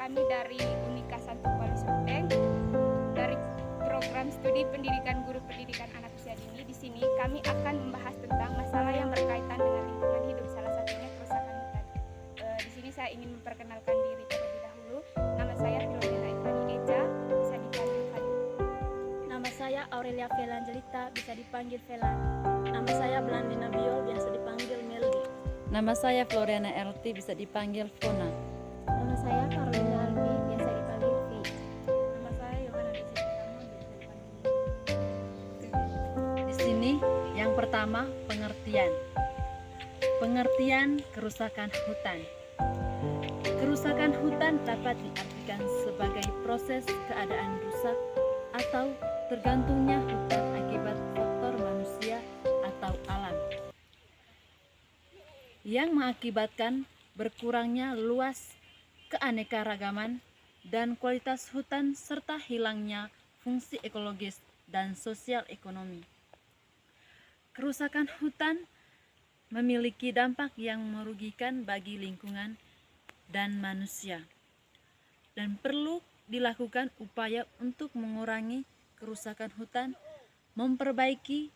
Kami dari Unika Santo Palu Suteng, dari program studi pendidikan guru pendidikan anak usia dini. Di sini kami akan membahas tentang masalah yang berkaitan dengan lingkungan hidup, salah satunya kerusakan hutan. Di sini saya ingin memperkenalkan diri terlebih dahulu. Nama saya Filomena Ifani Eja, bisa dipanggil Fani. Nama saya Aurelia Velangelita, bisa dipanggil Velan. Nama saya Belandi Nabiol, biasa dipanggil Meldi. Nama saya Floriana RT, bisa dipanggil Fona. Nama saya Carolina Albi, biasa dipanggil Vi. Nama saya Yohana Desi Pratama, biasa dipanggil. Di sini yang pertama pengertian. Pengertian kerusakan hutan. Kerusakan hutan dapat diartikan sebagai proses keadaan rusak atau tergantungnya hutan akibat faktor manusia atau alam yang mengakibatkan berkurangnya luas keanekaragaman dan kualitas hutan serta hilangnya fungsi ekologis dan sosial ekonomi. Kerusakan hutan memiliki dampak yang merugikan bagi lingkungan dan manusia, dan perlu dilakukan upaya untuk mengurangi kerusakan hutan, memperbaiki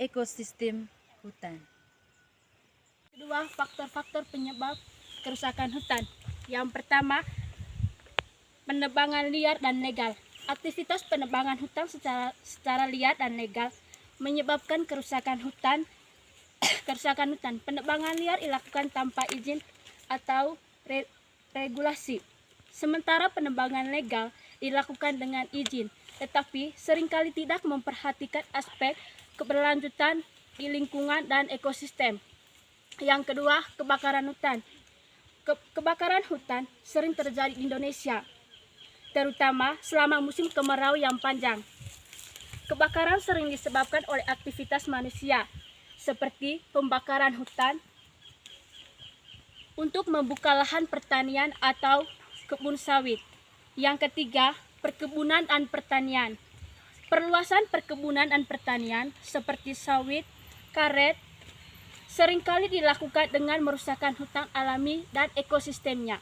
ekosistem hutan. Kedua, faktor-faktor penyebab kerusakan hutan. Yang pertama, penebangan liar dan legal. Aktivitas penebangan hutan secara liar dan legal menyebabkan kerusakan hutan. Penebangan liar dilakukan tanpa izin atau regulasi. Sementara penebangan legal dilakukan dengan izin, tetapi seringkali tidak memperhatikan aspek keberlanjutan di lingkungan dan ekosistem. Yang kedua, kebakaran hutan. Kebakaran hutan sering terjadi di Indonesia, terutama selama musim kemarau yang panjang. Kebakaran sering disebabkan oleh aktivitas manusia, seperti pembakaran hutan untuk membuka lahan pertanian atau kebun sawit. Yang ketiga, perkebunan dan pertanian. Perluasan perkebunan dan pertanian seperti sawit, karet, seringkali dilakukan dengan merusakkan hutan alami dan ekosistemnya.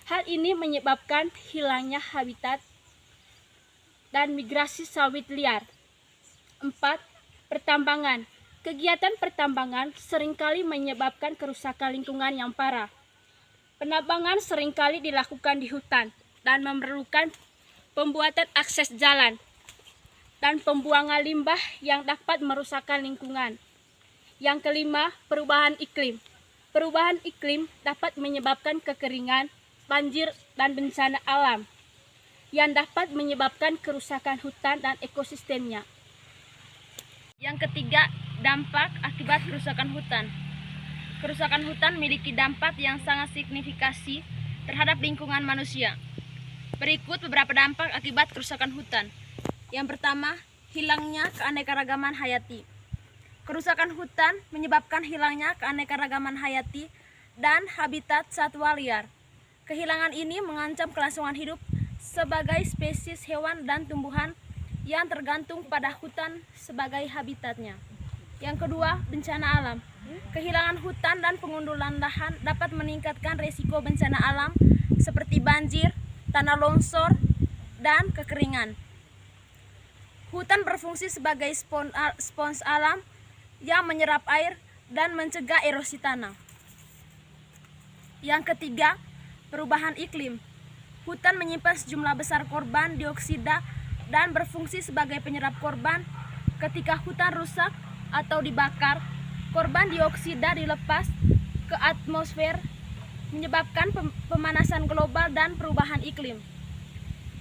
Hal ini menyebabkan hilangnya habitat dan migrasi sawit liar. 4. Pertambangan. Kegiatan pertambangan seringkali menyebabkan kerusakan lingkungan yang parah. Penambangan seringkali dilakukan di hutan dan memerlukan pembuatan akses jalan dan pembuangan limbah yang dapat merusakkan lingkungan. Yang kelima, perubahan iklim. Perubahan iklim dapat menyebabkan kekeringan, banjir, dan bencana alam yang dapat menyebabkan kerusakan hutan dan ekosistemnya. Yang ketiga, dampak akibat kerusakan hutan. Kerusakan hutan memiliki dampak yang sangat signifikasi terhadap lingkungan manusia. Berikut beberapa dampak akibat kerusakan hutan. Yang pertama, hilangnya keanekaragaman hayati. Kerusakan hutan menyebabkan hilangnya keanekaragaman hayati dan habitat satwa liar. Kehilangan ini mengancam kelangsungan hidup sebagai spesies hewan dan tumbuhan yang tergantung pada hutan sebagai habitatnya. Yang kedua, bencana alam. Kehilangan hutan dan pengundulan lahan dapat meningkatkan risiko bencana alam seperti banjir, tanah longsor, dan kekeringan. Hutan berfungsi sebagai spons alam yang menyerap air dan mencegah erosi tanah. Yang ketiga, perubahan iklim. Hutan menyimpan sejumlah besar karbon dioksida dan berfungsi sebagai penyerap karbon. Ketika hutan rusak atau dibakar, karbon dioksida dilepas ke atmosfer, menyebabkan pemanasan global dan perubahan iklim.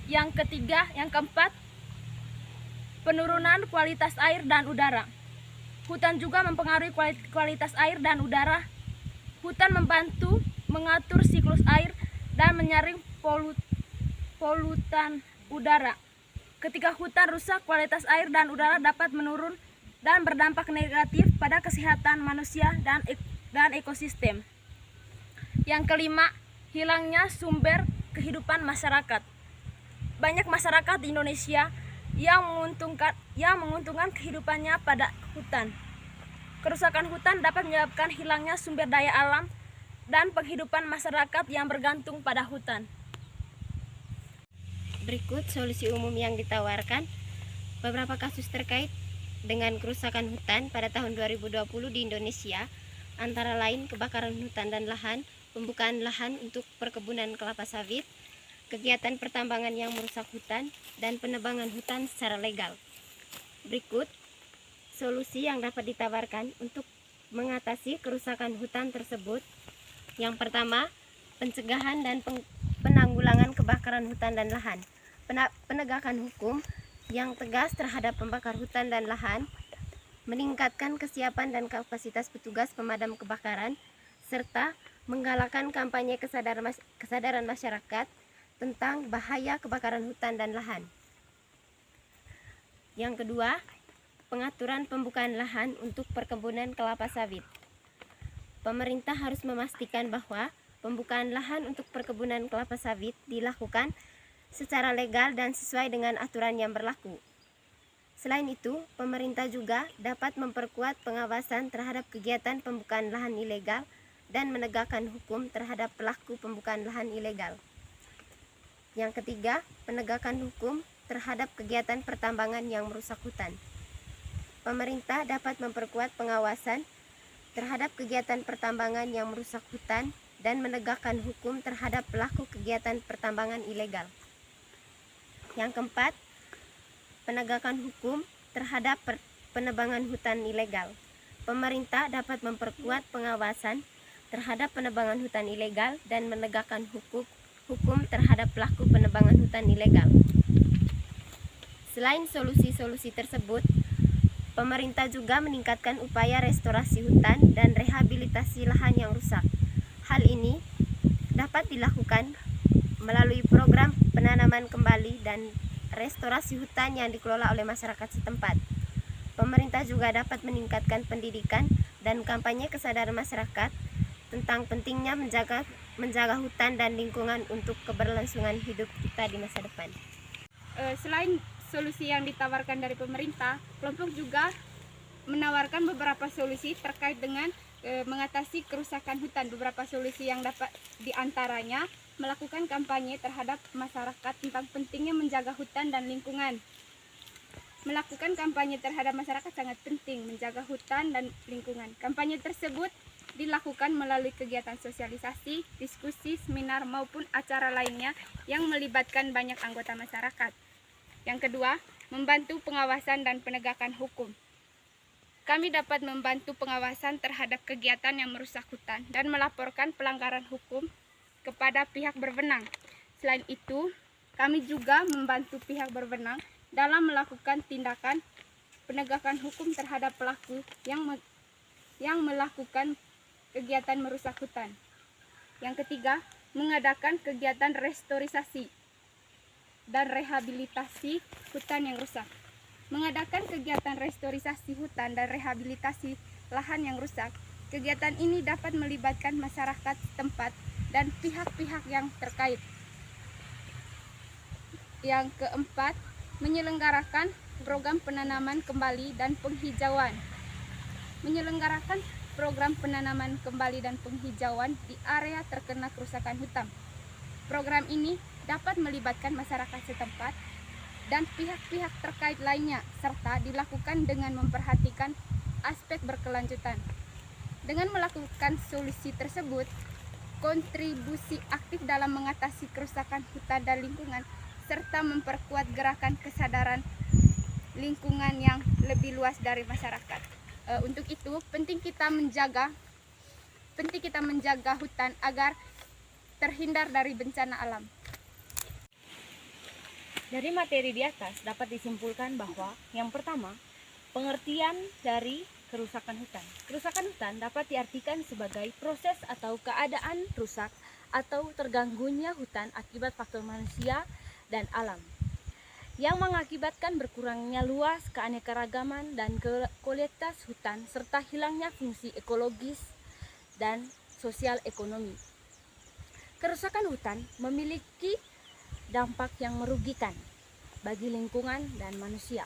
Yang keempat, penurunan kualitas air dan udara. Hutan juga mempengaruhi kualitas air dan udara. Hutan membantu mengatur siklus air dan menyaring polutan udara. Ketika hutan rusak, kualitas air dan udara dapat menurun dan berdampak negatif pada kesehatan manusia dan ekosistem. Yang kelima, hilangnya sumber kehidupan masyarakat. Banyak masyarakat di Indonesia yang menguntungkan kehidupannya pada hutan. Kerusakan hutan dapat menyebabkan hilangnya sumber daya alam dan penghidupan masyarakat yang bergantung pada hutan. Berikut solusi umum yang ditawarkan. Beberapa kasus terkait dengan kerusakan hutan pada tahun 2020 di Indonesia, antara lain kebakaran hutan dan lahan, pembukaan lahan untuk perkebunan kelapa sawit, kegiatan pertambangan yang merusak hutan, dan penebangan hutan secara legal. Berikut solusi yang dapat ditawarkan untuk mengatasi kerusakan hutan tersebut. Yang pertama, pencegahan dan penanggulangan kebakaran hutan dan lahan. Penegakan hukum yang tegas terhadap pembakar hutan dan lahan, meningkatkan kesiapan dan kapasitas petugas pemadam kebakaran, serta menggalakkan kampanye kesadaran masyarakat tentang bahaya kebakaran hutan dan lahan. Yang kedua, pengaturan pembukaan lahan untuk perkebunan kelapa sawit. Pemerintah harus memastikan bahwa pembukaan lahan untuk perkebunan kelapa sawit dilakukan secara legal dan sesuai dengan aturan yang berlaku. Selain itu, pemerintah juga dapat memperkuat pengawasan terhadap kegiatan pembukaan lahan ilegal dan menegakkan hukum terhadap pelaku pembukaan lahan ilegal. Yang ketiga, penegakan hukum terhadap kegiatan pertambangan yang merusak hutan. Pemerintah dapat memperkuat pengawasan terhadap kegiatan pertambangan yang merusak hutan dan menegakkan hukum terhadap pelaku kegiatan pertambangan ilegal. Yang keempat, penegakan hukum terhadap penebangan hutan ilegal. Pemerintah dapat memperkuat pengawasan terhadap penebangan hutan ilegal dan menegakkan hukum terhadap pelaku penebangan hutan ilegal. Selain solusi-solusi tersebut, pemerintah juga meningkatkan upaya restorasi hutan dan rehabilitasi lahan yang rusak. Hal ini dapat dilakukan melalui program penanaman kembali dan restorasi hutan yang dikelola oleh masyarakat setempat. Pemerintah juga dapat meningkatkan pendidikan dan kampanye kesadaran masyarakat tentang pentingnya menjaga hutan dan lingkungan untuk keberlangsungan hidup kita di masa depan. Selain solusi yang ditawarkan dari pemerintah, kelompok juga menawarkan beberapa solusi terkait dengan mengatasi kerusakan hutan. Beberapa solusi yang dapat diantaranya melakukan kampanye terhadap masyarakat tentang pentingnya menjaga hutan dan lingkungan. Melakukan kampanye terhadap masyarakat sangat penting menjaga hutan dan lingkungan. Kampanye tersebut dilakukan melalui kegiatan sosialisasi, diskusi, seminar maupun acara lainnya yang melibatkan banyak anggota masyarakat. Yang kedua, membantu pengawasan dan penegakan hukum. Kami dapat membantu pengawasan terhadap kegiatan yang merusak hutan dan melaporkan pelanggaran hukum kepada pihak berwenang. Selain itu, kami juga membantu pihak berwenang dalam melakukan tindakan penegakan hukum terhadap pelaku yang melakukan kegiatan merusak hutan. Yang ketiga, mengadakan kegiatan restorisasi dan rehabilitasi hutan yang rusak. Mengadakan kegiatan restorisasi hutan dan rehabilitasi lahan yang rusak. Kegiatan ini dapat melibatkan masyarakat setempat dan pihak-pihak yang terkait. Yang keempat, menyelenggarakan program penanaman kembali dan penghijauan. Menyelenggarakan program penanaman kembali dan penghijauan di area terkena kerusakan hutan. Program ini dapat melibatkan masyarakat setempat dan pihak-pihak terkait lainnya, serta dilakukan dengan memperhatikan aspek berkelanjutan. Dengan melakukan solusi tersebut, kontribusi aktif dalam mengatasi kerusakan hutan dan lingkungan, serta memperkuat gerakan kesadaran lingkungan yang lebih luas dari masyarakat. Untuk itu, penting kita menjaga hutan agar terhindar dari bencana alam. Dari materi di atas dapat disimpulkan bahwa yang pertama, pengertian dari kerusakan hutan. Kerusakan hutan dapat diartikan sebagai proses atau keadaan rusak atau terganggunya hutan akibat faktor manusia dan alam yang mengakibatkan berkurangnya luas keanekaragaman dan kualitas hutan serta hilangnya fungsi ekologis dan sosial ekonomi. Kerusakan hutan memiliki dampak yang merugikan bagi lingkungan dan manusia,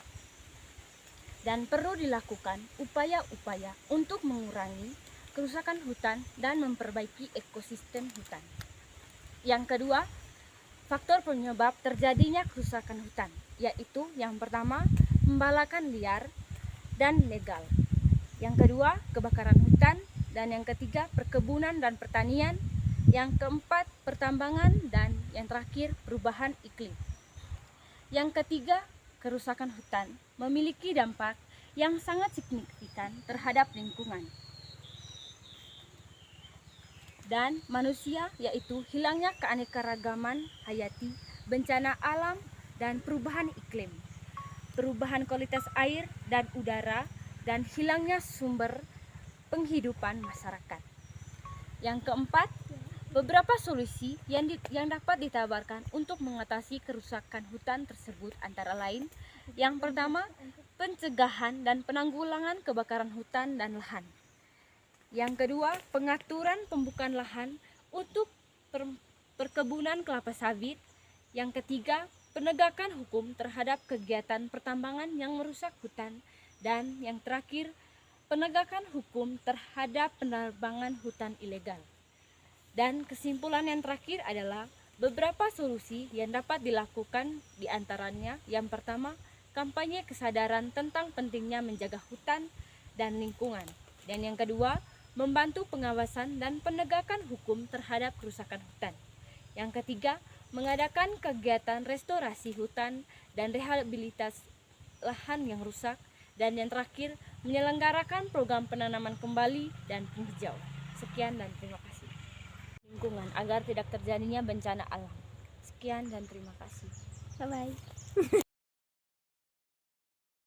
dan perlu dilakukan upaya-upaya untuk mengurangi kerusakan hutan dan memperbaiki ekosistem hutan. Yang kedua, faktor penyebab terjadinya kerusakan hutan, yaitu yang pertama, pembalakan liar dan legal. Yang kedua, kebakaran hutan, dan yang ketiga, perkebunan dan pertanian. Yang keempat, pertambangan, dan yang terakhir, perubahan iklim. Yang ketiga, kerusakan hutan memiliki dampak yang sangat signifikan terhadap lingkungan dan manusia, yaitu hilangnya keanekaragaman hayati, bencana alam, dan perubahan iklim, perubahan kualitas air dan udara, dan hilangnya sumber penghidupan masyarakat. Yang keempat, beberapa solusi yang dapat ditawarkan untuk mengatasi kerusakan hutan tersebut antara lain, yang pertama, pencegahan dan penanggulangan kebakaran hutan dan lahan. Yang kedua, pengaturan pembukaan lahan untuk perkebunan kelapa sawit. Yang ketiga, penegakan hukum terhadap kegiatan pertambangan yang merusak hutan. Dan yang terakhir, penegakan hukum terhadap penerbangan hutan ilegal. Dan kesimpulan yang terakhir adalah beberapa solusi yang dapat dilakukan, di antaranya yang pertama, kampanye kesadaran tentang pentingnya menjaga hutan dan lingkungan. Dan yang kedua, membantu pengawasan dan penegakan hukum terhadap kerusakan hutan. Yang ketiga, mengadakan kegiatan restorasi hutan dan rehabilitasi lahan yang rusak. Dan yang terakhir, menyelenggarakan program penanaman kembali dan penghijau. Sekian dan terima kasih. Lingkungan agar tidak terjadinya bencana alam. Sekian dan terima kasih. Bye-bye.